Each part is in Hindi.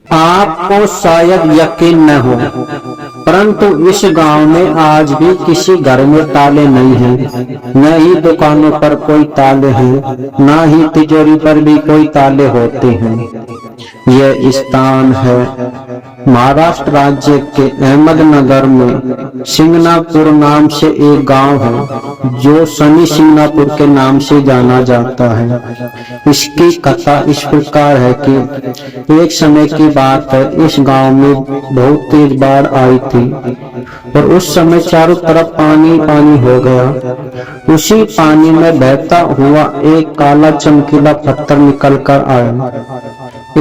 आपको शायद यकीन न हो, परंतु इस गांव में आज भी किसी घर में ताले नहीं हैं। न ही दुकानों पर कोई ताले हैं, न ही तिजोरी पर भी कोई ताले होते हैं। यह स्थान है महाराष्ट्र राज्य के अहमदनगर में सिंगनापुर नाम से एक गांव है, जो शनि सिंगनापुर के नाम से जाना जाता है। इसकी कथा इस प्रकार है कि एक समय की बात है, इस गांव में बहुत तेज बाढ़ आई थी और उस समय चारों तरफ पानी पानी हो गया। उसी पानी में बहता हुआ एक काला चमकीला पत्थर निकल कर आया।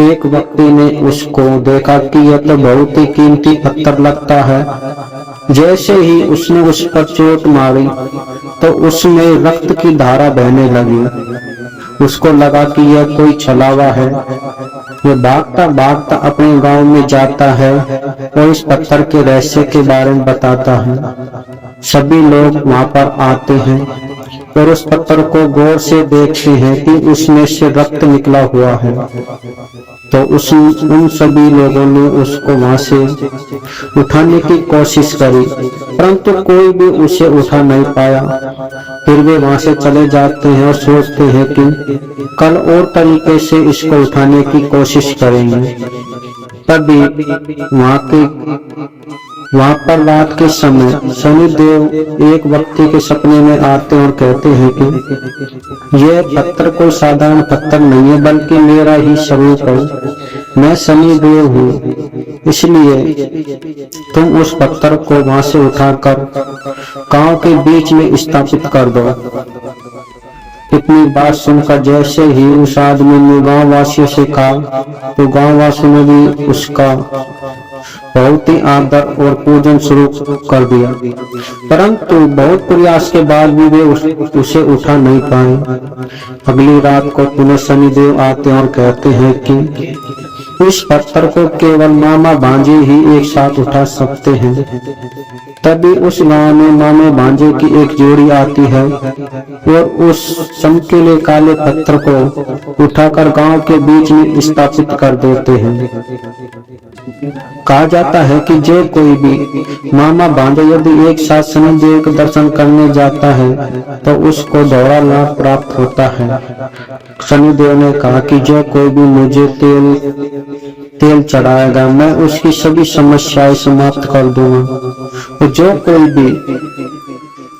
एक व्यक्ति ने उसको देखा कि यह तो बहुत ही कीमती पत्थर लगता है। जैसे ही उसने उस पर चोट मारी तो उसमें रक्त की धारा बहने लगी। उसको लगा कि यह कोई छलावा है। वह भागता भागता अपने गांव में जाता है और इस पत्थर के रहस्य के बारे में बताता है। सभी लोग वहां पर आते हैं और उस पत्थर को गौर से देखते हैं कि उसमें से रक्त निकला हुआ है। तो उन सभी लोगों ने उसको वहां से उठाने की कोशिश करी, परंतु कोई भी उसे उठा नहीं पाया। फिर वे वहां से चले जाते हैं और सोचते हैं कि कल और तरीके से इसको उठाने की कोशिश करेंगे। तभी वहां पर रात के समय शनिदेव एक व्यक्ति के सपने में आते और कहते हैं कि यह पत्थर कोई साधारण पत्थर नहीं है, बल्कि मेरा ही स्वरूप है। मैं शनिदेव हूँ, इसलिए तुम उस पत्थर को वहां से उठाकर गांव के बीच में स्थापित कर दो। इतनी बात सुनकर जैसे ही उस आदमी ने गांव वासियों से कहा, तो गांव वासियों ने भी उसका बहुत ही आदर और पूजन शुरू कर दिया, परंतु बहुत प्रयास के बाद भी वे उसे उठा नहीं पाए। अगली रात को पुनः शनिदेव आते और कहते हैं कि इस पत्थर को केवल मामा भांजे ही एक साथ उठा सकते हैं। तभी उस गांव में मामा भांजे की एक जोड़ी आती है और उस चमकीले काले पत्थर को उठाकर गांव के बीच में स्थापित कर देते हैं। कहा जाता है कि जो कोई भी मामा भांजा यदि एक साथ शनिदेव के दर्शन करने जाता है तो उसको दोहरा लाभ प्राप्त होता है। शनिदेव ने कहा कि जो कोई भी मुझे तेल चढ़ाएगा, मैं उसकी सभी समस्याएं समाप्त कर दूंगा। और जो कोई भी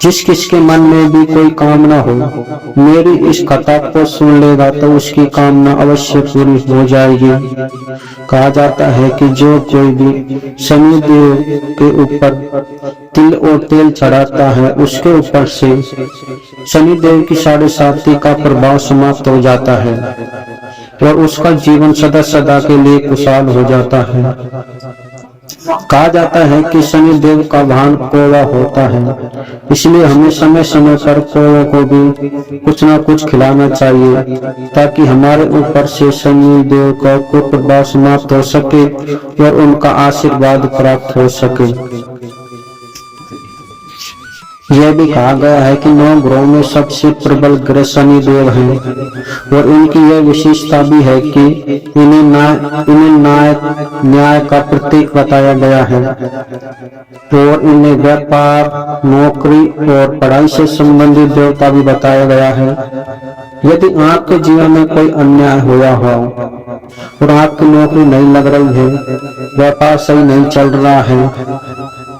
जिस किसके मन में भी कोई कामना हो, मेरी इस कथा को सुन लेगा तो उसकी कामना अवश्य पूरी हो जाएगी। कहा जाता है कि जो कोई भी शनिदेव के ऊपर तिल और तेल चढ़ाता है, उसके ऊपर से शनिदेव की 7.5 का प्रभाव समाप्त हो जाता है और उसका जीवन सदा सदा के लिए खुशहाल हो जाता है। कहा जाता है कि शनिदेव का वाहन कौवा होता है, इसलिए हमें समय समय पर कौवों को भी कुछ न कुछ खिलाना चाहिए, ताकि हमारे ऊपर से शनिदेव का कुप्रभाव समाप्त हो सके और उनका आशीर्वाद प्राप्त हो सके। यह भी कहा गया है कि 9 ग्रहों में सबसे प्रबल ग्रह शनिदेव हैं और इनकी यह विशेषता भी है कि इन्हें न्याय का प्रतीक बताया गया है और इन्हें व्यापार, नौकरी और पढ़ाई से संबंधित देवता भी बताया गया है। यदि आपके जीवन में कोई अन्याय हुआ हो और आपकी नौकरी नहीं लग रही है, व्यापार सही नहीं चल रहा है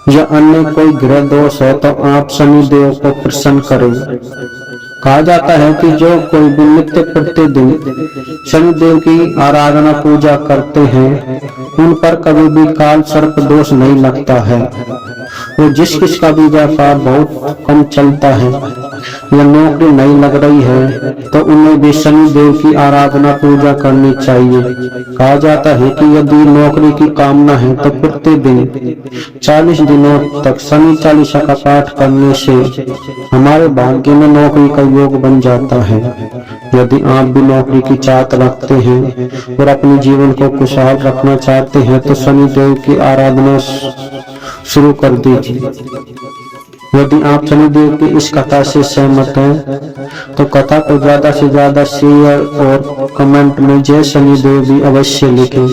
या अन्य कोई ग्रह दोष है, तो आप शनिदेव को प्रसन्न करें। कहा जाता है कि जो कोई भी नित्य प्रतिदिन शनिदेव की आराधना पूजा करते हैं, उन पर कभी भी काल सर्प दोष नहीं लगता है। और जिस किसका भी व्यापार बहुत कम चलता है या नौकरी नहीं लग रही है, तो उन्हें भी शनिदेव की आराधना पूजा करनी चाहिए। कहा जाता है कि यदि नौकरी की कामना है तो प्रतिदिन 40 दिनों तक शनि चालीसा का पाठ करने से हमारे भाग्य में नौकरी का योग बन जाता है। यदि आप भी नौकरी की चाहत रखते हैं और अपने जीवन को खुशहाल रखना चाहते हैं, तो शनिदेव की आराधना शुरू कर दीजिए। यदि आप शनिदेव की इस कथा से सहमत हैं तो कथा को ज्यादा से ज्यादा शेयर और कमेंट में जय शनिदेव भी अवश्य लिखें।